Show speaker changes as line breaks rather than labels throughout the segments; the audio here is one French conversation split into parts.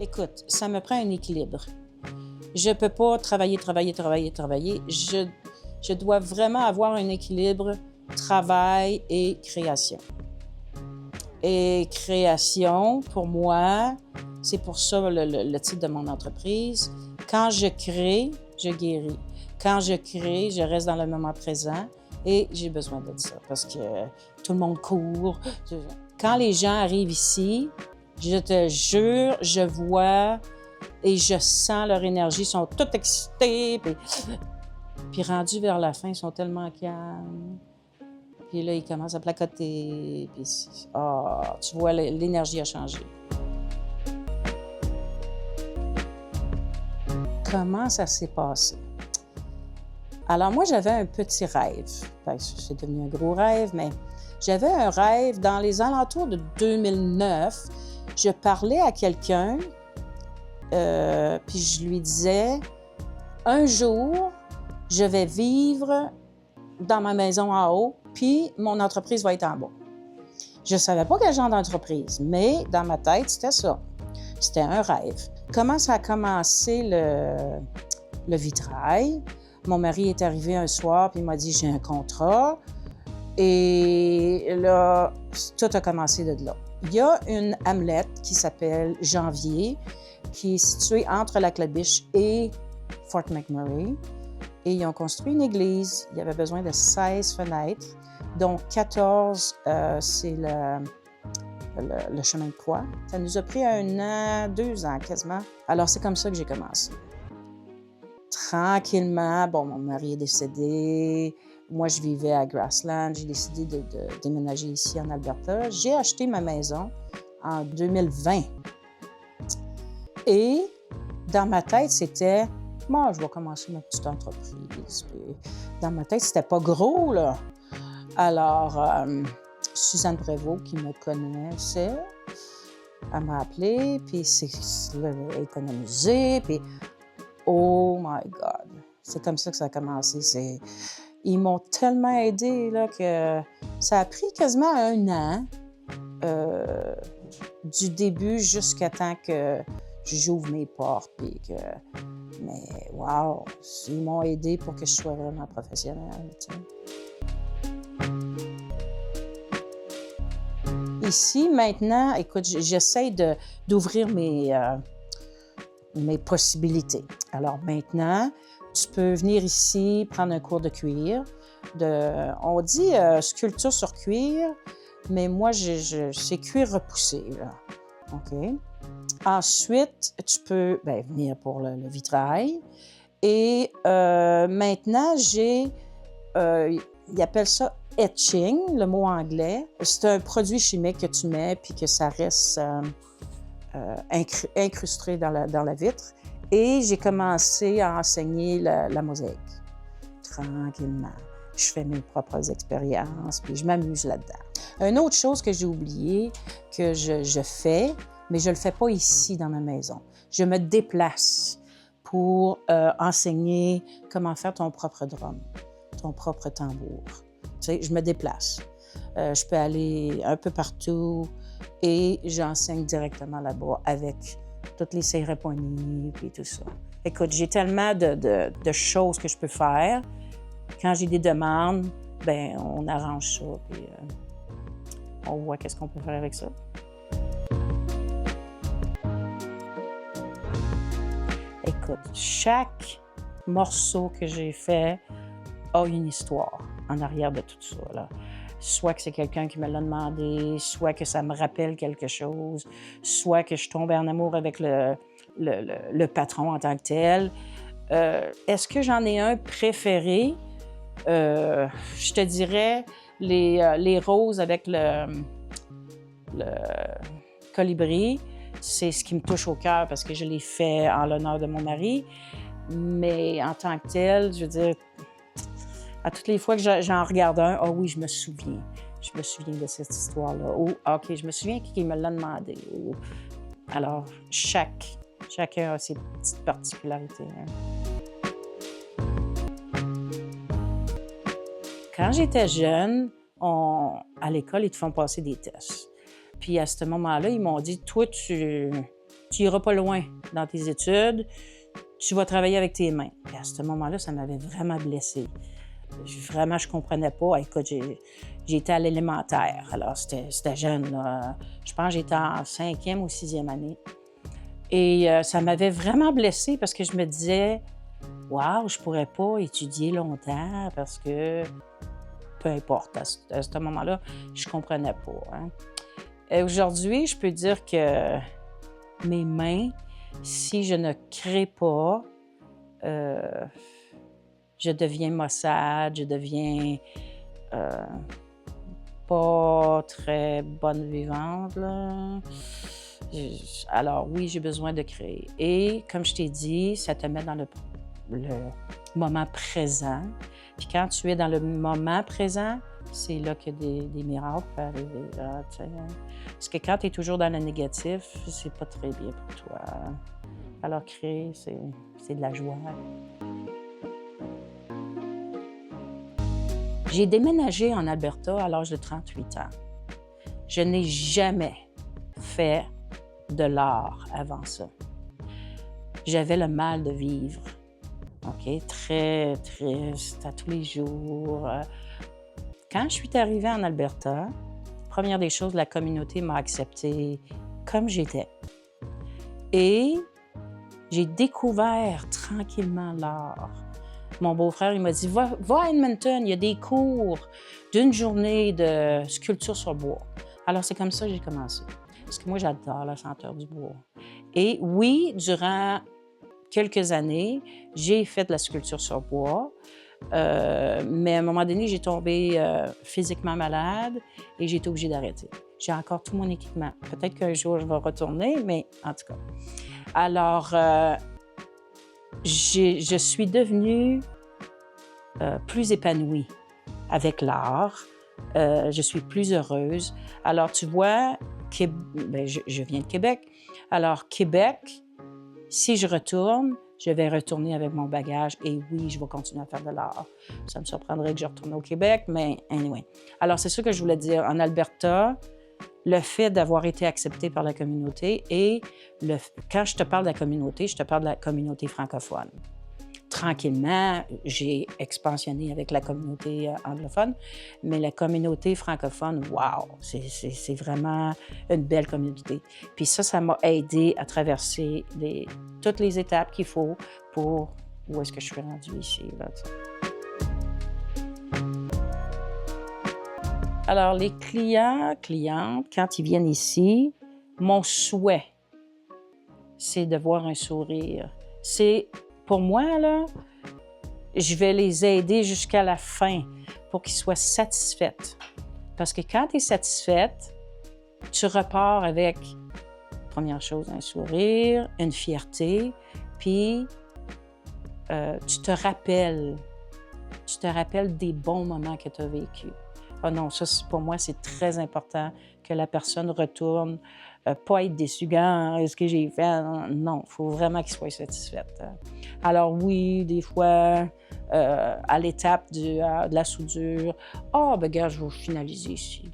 Écoute, ça me prend un équilibre. Je ne peux pas travailler. Je dois vraiment avoir un équilibre travail et création. Et création, pour moi, c'est pour ça le titre de mon entreprise. Quand je crée, je guéris. Quand je crée, je reste dans le moment présent et j'ai besoin de ça parce que tout le monde court. Quand les gens arrivent ici, je te jure, je vois et je sens leur énergie, ils sont tous excités. Puis rendus vers la fin, ils sont tellement calmes. Puis là, ils commencent à placoter. Puis, tu vois, l'énergie a changé. Comment ça s'est passé? Alors, moi, j'avais un petit rêve. Bien, c'est devenu un gros rêve, mais j'avais un rêve. Dans les alentours de 2009, je parlais à quelqu'un, puis je lui disais, un jour, je vais vivre dans ma maison en haut, puis mon entreprise va être en bas. Je ne savais pas quel genre d'entreprise, mais dans ma tête, c'était ça. C'était un rêve. Comment ça a commencé le vitrail? Mon mari est arrivé un soir, puis il m'a dit, j'ai un contrat. Et là, tout a commencé de là. Il y a une hamlet qui s'appelle Janvier, qui est située entre la Clabiche et Fort McMurray. Et ils ont construit une église. Il y avait besoin de 16 fenêtres, dont 14, c'est le chemin de croix. Ça nous a pris 1 an, 2 ans quasiment. Alors, c'est comme ça que j'ai commencé. Tranquillement, mon mari est décédé. Moi, je vivais à Grassland. J'ai décidé de déménager ici en Alberta. J'ai acheté ma maison en 2020. Et dans ma tête, c'était... Moi, je vais commencer ma petite entreprise. Puis, dans ma tête, c'était pas gros, là. Alors, Suzanne Prévost, qui me connaissait, elle m'a appelée, puis elle a économisé, puis oh my God! C'est comme ça que ça a commencé. Ils m'ont tellement aidée, là, que ça a pris quasiment 1 an, du début jusqu'à temps que j'ouvre mes portes, puis que... Mais wow! Ils m'ont aidé pour que je sois vraiment professionnelle, tu sais. Ici, maintenant, écoute, j'essaie d'ouvrir mes possibilités. Alors maintenant, tu peux venir ici prendre un cours de cuir. On dit sculpture sur cuir, mais moi, c'est cuir repoussé, là. OK? Ensuite, tu peux venir pour le vitrail. Et maintenant, ils appellent ça etching, le mot anglais. C'est un produit chimique que tu mets puis que ça reste incrusté dans la vitre. Et j'ai commencé à enseigner la mosaïque, tranquillement. Je fais mes propres expériences puis je m'amuse là-dedans. Une autre chose que j'ai oublié, que je fais, mais je ne le fais pas ici dans ma maison. Je me déplace pour enseigner comment faire ton propre drum, ton propre tambour. Tu sais, je me déplace. Je peux aller un peu partout et j'enseigne directement là-bas avec toutes les cérémonies et tout ça. Écoute, j'ai tellement de choses que je peux faire. Quand j'ai des demandes, on arrange ça puis on voit qu'est-ce qu'on peut faire avec ça. Écoute, chaque morceau que j'ai fait a une histoire en arrière de tout ça, là. Soit que c'est quelqu'un qui me l'a demandé, soit que ça me rappelle quelque chose, soit que je tombe en amour avec le patron en tant que tel. Est-ce que j'en ai un préféré? Je te dirais les roses avec le colibri. C'est ce qui me touche au cœur parce que je l'ai fait en l'honneur de mon mari. Mais en tant que tel, je veux dire, à toutes les fois que j'en regarde un, ah oui, je me souviens. Je me souviens de cette histoire-là. Ou, OK, je me souviens qui me l'a demandé. Ou... Alors, chacun a ses petites particularités. Hein. Quand j'étais jeune, à l'école, ils te font passer des tests. Puis à ce moment-là, ils m'ont dit, toi, tu
tu n'iras pas loin dans tes études, tu vas travailler avec tes mains. Et à ce moment-là, ça m'avait vraiment blessée. Vraiment, je comprenais pas. Écoute, j'étais à l'élémentaire, alors c'était jeune, là. Je pense que j'étais en 5e ou 6e année. Et ça m'avait vraiment blessée parce que je me disais, waouh, je pourrais pas étudier longtemps parce que, peu importe, à ce moment-là, je comprenais pas. Hein. Et aujourd'hui, je peux dire que mes mains, si je ne crée pas, je deviens maussade, je deviens pas très bonne vivante, là. Alors oui, j'ai besoin de créer. Et comme je t'ai dit, ça te met dans le moment présent. Puis quand tu es dans le moment présent, c'est là que des miracles peuvent arriver. Là, tu sais. Parce que quand tu es toujours dans le négatif, c'est pas très bien pour toi. Alors créer, c'est de la joie. J'ai déménagé en Alberta à l'âge de 38 ans. Je n'ai jamais fait de l'art avant ça. J'avais le mal de vivre. OK? Très triste à tous les jours. Quand je suis arrivée en Alberta, première des choses, la communauté m'a acceptée comme j'étais. Et j'ai découvert tranquillement l'art. Mon beau-frère, il m'a dit, va à Edmonton, il y a des cours d'une journée de sculpture sur bois. Alors, c'est comme ça que j'ai commencé. Parce que moi, j'adore la senteur du bois. Et oui, durant quelques années, j'ai fait de la sculpture sur bois. Mais à un moment donné, j'ai tombé physiquement malade et j'ai été obligée d'arrêter. J'ai encore tout mon équipement. Peut-être qu'un jour, je vais retourner, mais en tout cas. Alors, je suis devenue plus épanouie avec l'art. Je suis plus heureuse. Alors, tu vois, je viens de Québec. Alors, Québec, si je retourne, je vais retourner avec mon bagage et oui, je vais continuer à faire de l'art. Ça me surprendrait que je retourne au Québec, mais anyway. Alors, c'est ça que je voulais dire. En Alberta, le fait d'avoir été accepté par la communauté et quand je te parle de la communauté, je te parle de la communauté francophone. Tranquillement, j'ai expansionné avec la communauté anglophone, mais la communauté francophone, wow, c'est vraiment une belle communauté. Puis ça m'a aidé à traverser toutes les étapes qu'il faut pour où est-ce que je suis rendue ici. Là, alors, les clientes, quand ils viennent ici, mon souhait, c'est de voir un sourire. Pour moi, là, je vais les aider jusqu'à la fin pour qu'ils soient satisfaits. Parce que quand tu es satisfaite, tu repars avec, première chose, un sourire, une fierté, puis tu te rappelles des bons moments que tu as vécus. Oh non, ça, pour moi, c'est très important que la personne retourne, pas être déçue. Est-ce que j'ai fait? Non, il faut vraiment qu'il soit satisfait. Alors oui, des fois, à l'étape de la soudure, gars, je vais finaliser ici.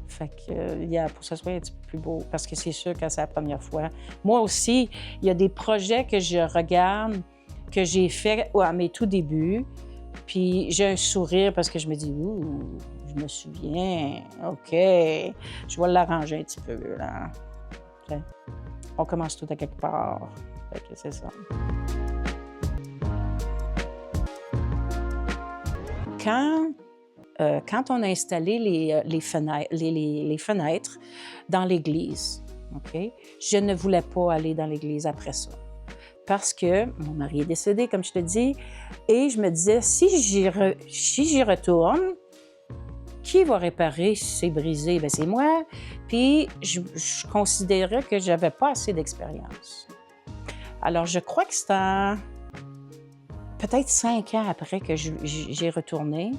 Fait que, pour que ça soit un petit peu plus beau, parce que c'est sûr que c'est la première fois. Moi aussi, il y a des projets que je regarde, que j'ai fait à mes tout débuts, puis j'ai un sourire parce que je me dis, je me souviens, OK, je vais l'arranger un petit peu, là. Fait, on commence tout à quelque part. Fait que c'est ça. Quand on a installé les fenêtres dans l'église, OK, je ne voulais pas aller dans l'église après ça. Parce que mon mari est décédé, comme je te dis, et je me disais, si j'y retourne, qui va réparer si c'est brisé? Bien, c'est moi. Puis, je considérais que je n'avais pas assez d'expérience. Alors, je crois que c'était peut-être 5 ans après que j'ai retourné.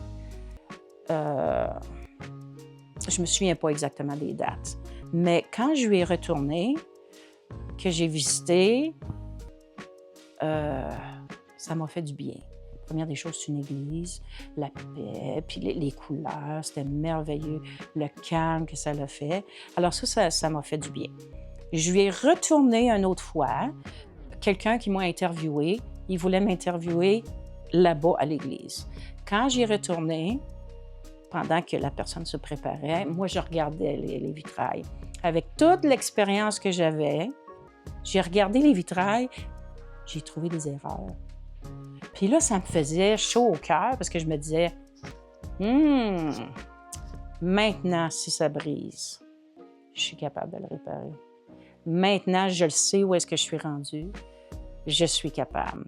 Je me souviens pas exactement des dates. Mais quand je lui ai retourné, que j'ai visité, ça m'a fait du bien. La première des choses, c'est une église, la paix, puis les couleurs, c'était merveilleux, le calme que ça l'a fait. Alors ça m'a fait du bien. Je lui ai retourné une autre fois. Quelqu'un qui m'a interviewé, il voulait m'interviewer là-bas à l'église. Quand j'y retourné, pendant que la personne se préparait, moi, je regardais les vitrails. Avec toute l'expérience que j'avais, j'ai regardé les vitrails, j'ai trouvé des erreurs. Puis là, ça me faisait chaud au cœur parce que je me disais, maintenant, si ça brise, je suis capable de le réparer. Maintenant, je le sais où est-ce que je suis rendue. Je suis capable.